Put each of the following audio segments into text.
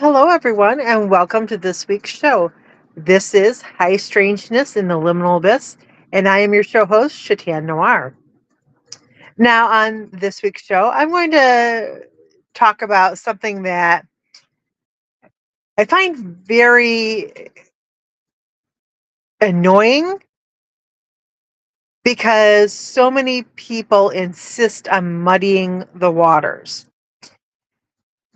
Hello, everyone, and welcome to this week's show. This is High Strangeness in the Liminal Abyss, and I am your show host, SHETAN NOIR. Now, on this week's show, I'm going to talk about something that I find very annoying because so many people insist on muddying the waters.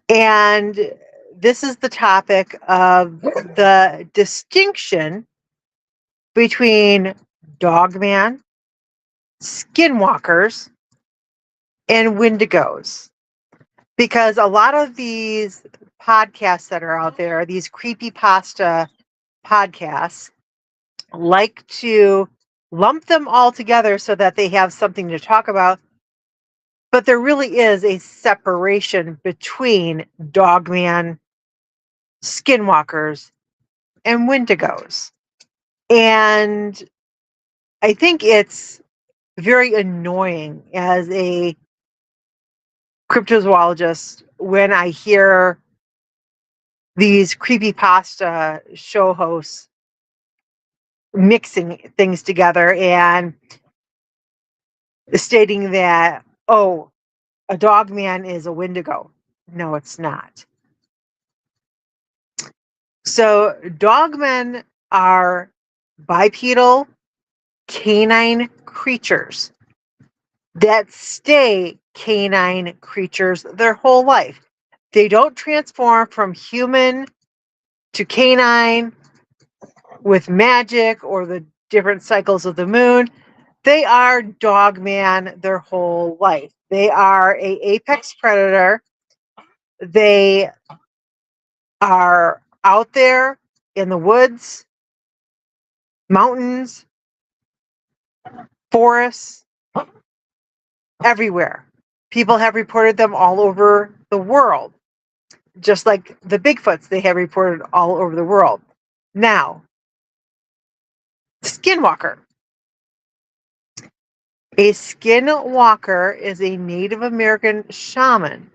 And this is the topic of the distinction between dogman, skinwalkers, and wendigos. Because a lot of these podcasts that are out there, these creepy pasta podcasts, like to lump them all together so that they have something to talk about. But there really is a separation between dogman, skinwalkers, and wendigos. And I think it's very annoying as a cryptozoologist when I hear these creepypasta show hosts mixing things together and stating that, oh, a dog man is a wendigo. No, it's not. So dogmen are bipedal canine creatures that stay canine creatures their whole life. They don't transform from human to canine with magic or the different cycles of the moon. They are dogman their whole life. They are a apex predator. They are out there in the woods, mountains, forests, everywhere. People have reported them all over the world, just like the Bigfoots they have reported all over the world. Now, skinwalker. A skinwalker is a Native American shaman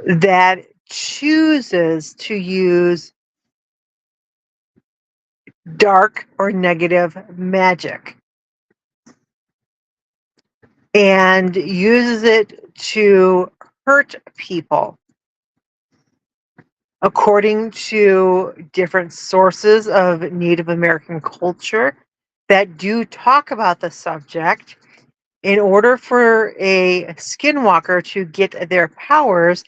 that chooses to use dark or negative magic and uses it to hurt people. According to different sources of Native American culture that do talk about the subject, in order for a skinwalker to get their powers,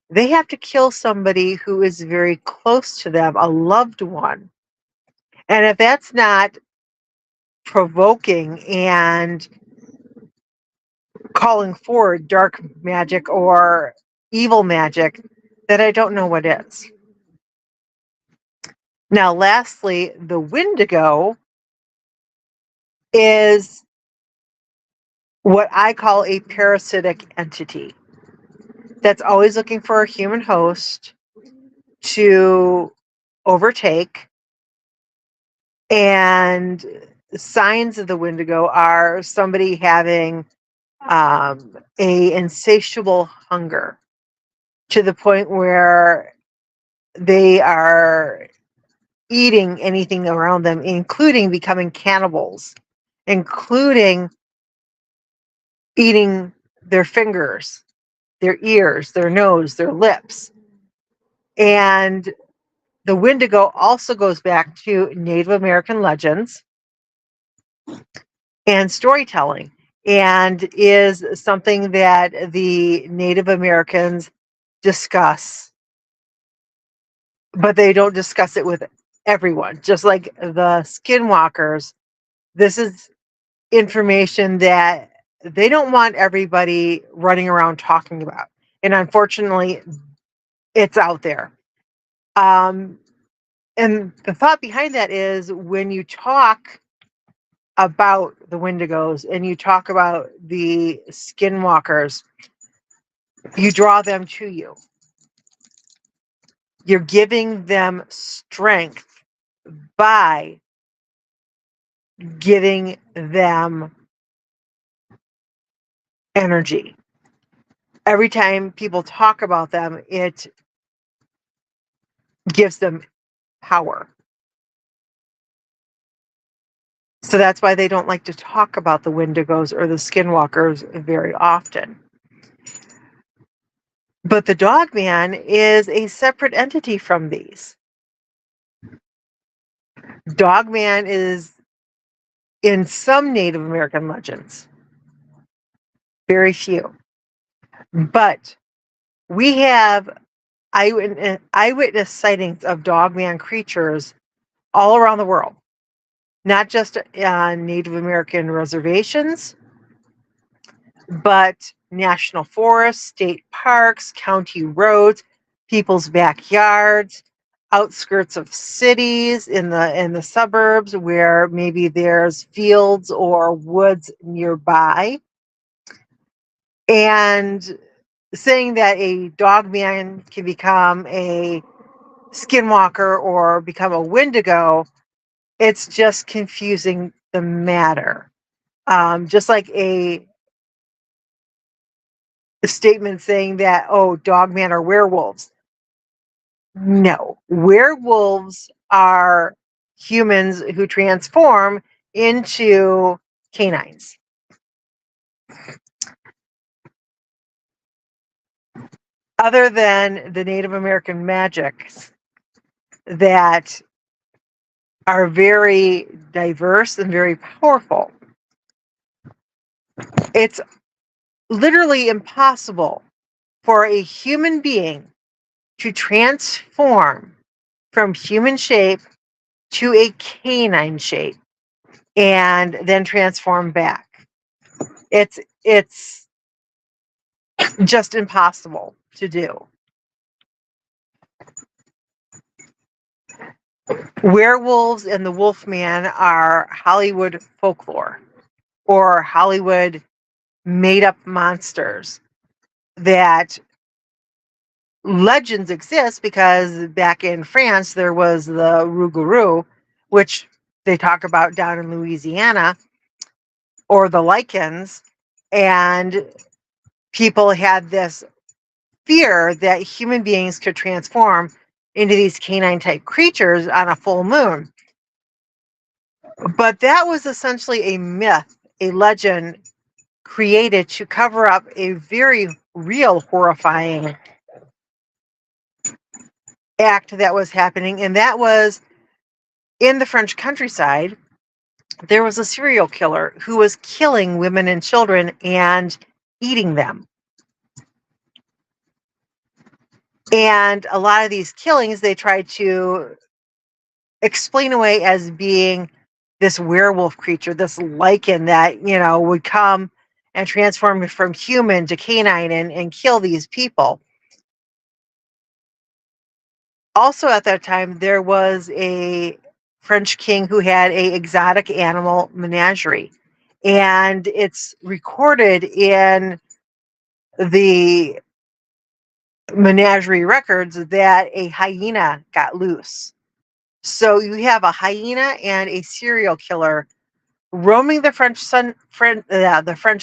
they have to kill somebody who is very close to them, a loved one. And if that's not provoking and calling forward dark magic or evil magic, then I don't know what is. Now, lastly, the wendigo is what I call a parasitic entity that's always looking for a human host to overtake. And signs of the wendigo are somebody having a insatiable hunger to the point where they are eating anything around them, including becoming cannibals, including eating their fingers, their ears, their nose, their lips. And the wendigo also goes back to Native American legends and storytelling, and is something that the Native Americans discuss, but they don't discuss it with everyone. Just like the skinwalkers, this is information that they don't want everybody running around talking about. And unfortunately, it's out there. And the thought behind that is when you talk about the wendigos and you talk about the skinwalkers, you draw them to you. You're giving them strength by giving them energy. every time people talk about them, it gives them power. So that's why they don't like to talk about the Wendigos or the Skinwalkers very often. But the Dogman is a separate entity from these. Dogman is in some Native American legends, very few. But we have eyewitness sightings of Dogman creatures all around the world, not just on Native American reservations, but national forests, state parks, county roads, people's backyards, outskirts of cities, in the suburbs where maybe there's fields or woods nearby. And saying that a Dogman can become a Skinwalker or become a Wendigo, it's just confusing the matter. Just like a statement saying that, oh, Dogman are werewolves. No, werewolves are humans who transform into canines. Other than the Native American magics that are very diverse and very powerful, it's literally impossible for a human being to transform from human shape to a canine shape and then transform back. It's just impossible to do. Werewolves and the Wolfman are Hollywood folklore or Hollywood made up monsters that legends exist because back in France there was the Rougarou, which they talk about down in Louisiana, or the lichens, and people had this fear that human beings could transform into these canine type creatures on a full moon. But that was essentially a myth, a legend created to cover up a very real, horrifying act that was happening. And that was in the French countryside. There was a serial killer who was killing women and children and eating them. And a lot of these killings, they tried to explain away as being this werewolf creature, this lichen that, would come and transform from human to canine and kill these people. Also at that time, there was a French king who had a exotic animal menagerie. And it's recorded in the menagerie records that a hyena got loose. So you have a hyena and a serial killer roaming the French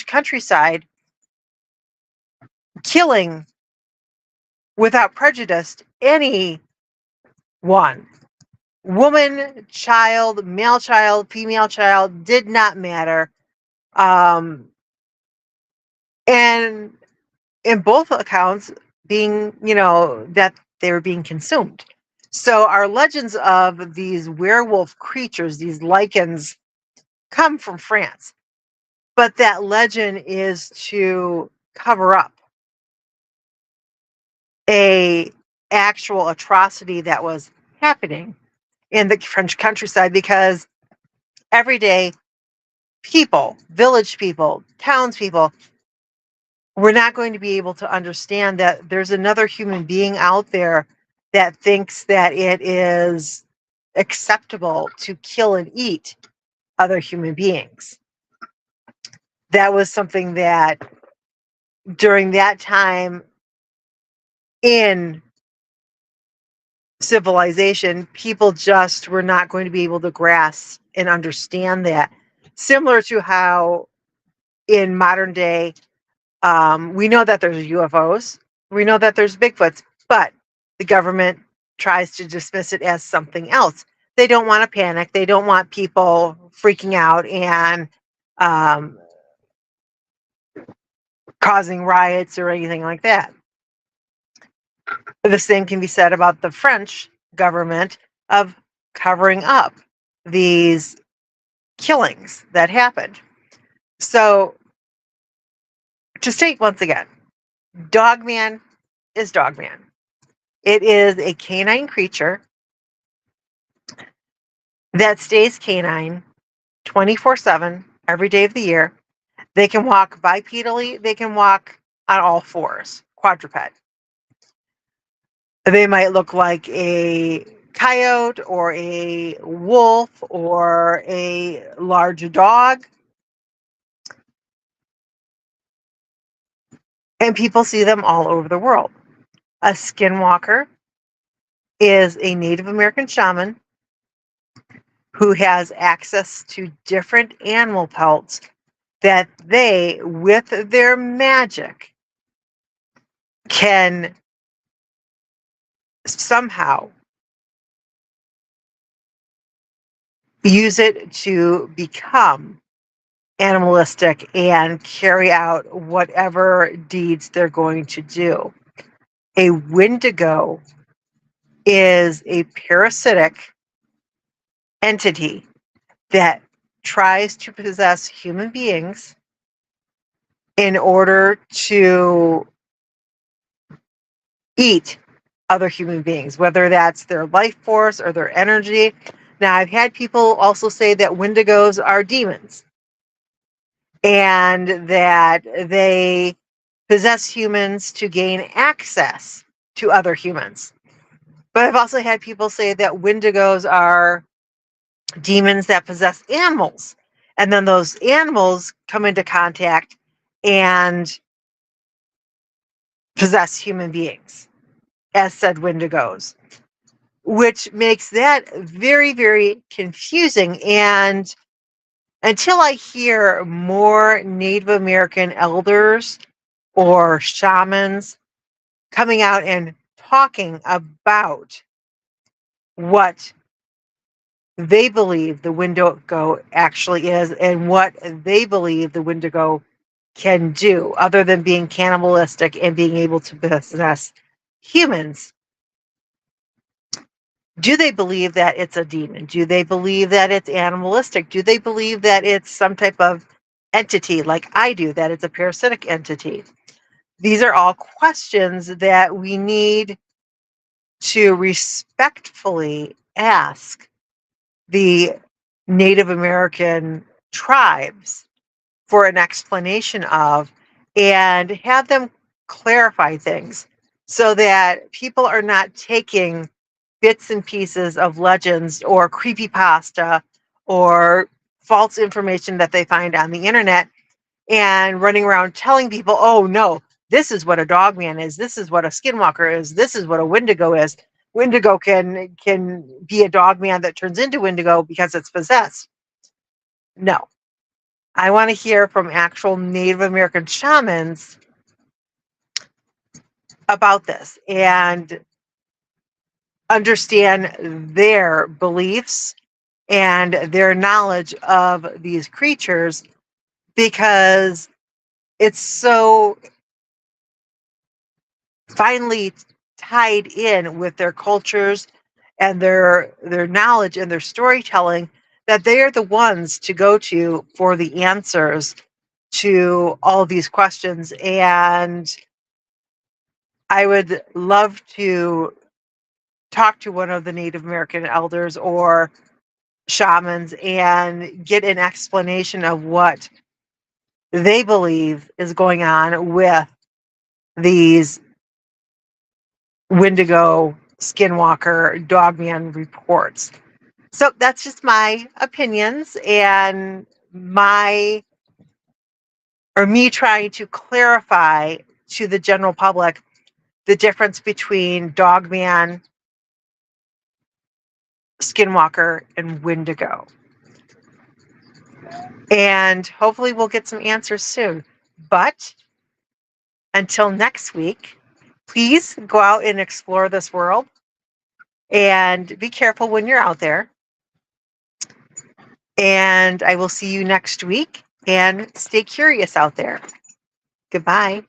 countryside, killing without prejudice anyone, woman, child, male child, female child, did not matter. And in both accounts, being, that they were being consumed. So our legends of these werewolf creatures, these lichens, come from France. But that legend is to cover up a actual atrocity that was happening in the French countryside, because every day people, village people, townspeople, we're not going to be able to understand that there's another human being out there that thinks that it is acceptable to kill and eat other human beings. That was something that during that time in civilization, people just were not going to be able to grasp and understand that. Similar to how in modern day, We know that there's UFOs. We know that there's Bigfoots, but the government tries to dismiss it as something else. They don't want to panic. They don't want people freaking out and um, causing riots or anything like that. The same can be said about the French government of covering up these killings that happened. So, to state once again, Dogman is Dogman. It is a canine creature that stays canine 24/7, every day of the year. They can walk bipedally, they can walk on all fours, quadruped. They might look like a coyote or a wolf or a large dog. And people see them all over the world. A skinwalker is a Native American shaman who has access to different animal pelts that they, with their magic, can somehow use it to become animalistic and carry out whatever deeds they're going to do. A Wendigo is a parasitic entity that tries to possess human beings in order to eat other human beings, whether that's their life force or their energy. Now, I've had people also say that Wendigos are demons and that they possess humans to gain access to other humans. But I've also had people say that Wendigos are demons that possess animals. And then those animals come into contact and possess human beings, as said Wendigos, which makes that very, very confusing. And until I hear more Native American elders or shamans coming out and talking about what they believe the Wendigo actually is and what they believe the Wendigo can do, other than being cannibalistic and being able to possess humans. Do they believe that it's a demon? Do they believe that it's animalistic? Do they believe that it's some type of entity like I do, that it's a parasitic entity? These are all questions that we need to respectfully ask the Native American tribes for an explanation of, and have them clarify things so that people are not taking bits and pieces of legends or creepypasta or false information that they find on the internet and running around telling people, oh no, this is what a dogman is, this is what a skinwalker is, this is what a Wendigo is. Wendigo can be a dogman that turns into Wendigo because it's possessed. No. I want to hear from actual Native American shamans about this and understand their beliefs and their knowledge of these creatures, because it's so finely tied in with their cultures and their knowledge and their storytelling that they are the ones to go to for the answers to all these questions. And I would love to talk to one of the Native American elders or shamans and get an explanation of what they believe is going on with these Wendigo, Skinwalker, Dogman reports. So that's just my opinions and me trying to clarify to the general public the difference between Dogman, Skinwalker, and Wendigo. And hopefully we'll get some answers soon. But Until next week, please go out and explore this world and be careful when you're out there. And I will see you next week, and stay curious out there. Goodbye.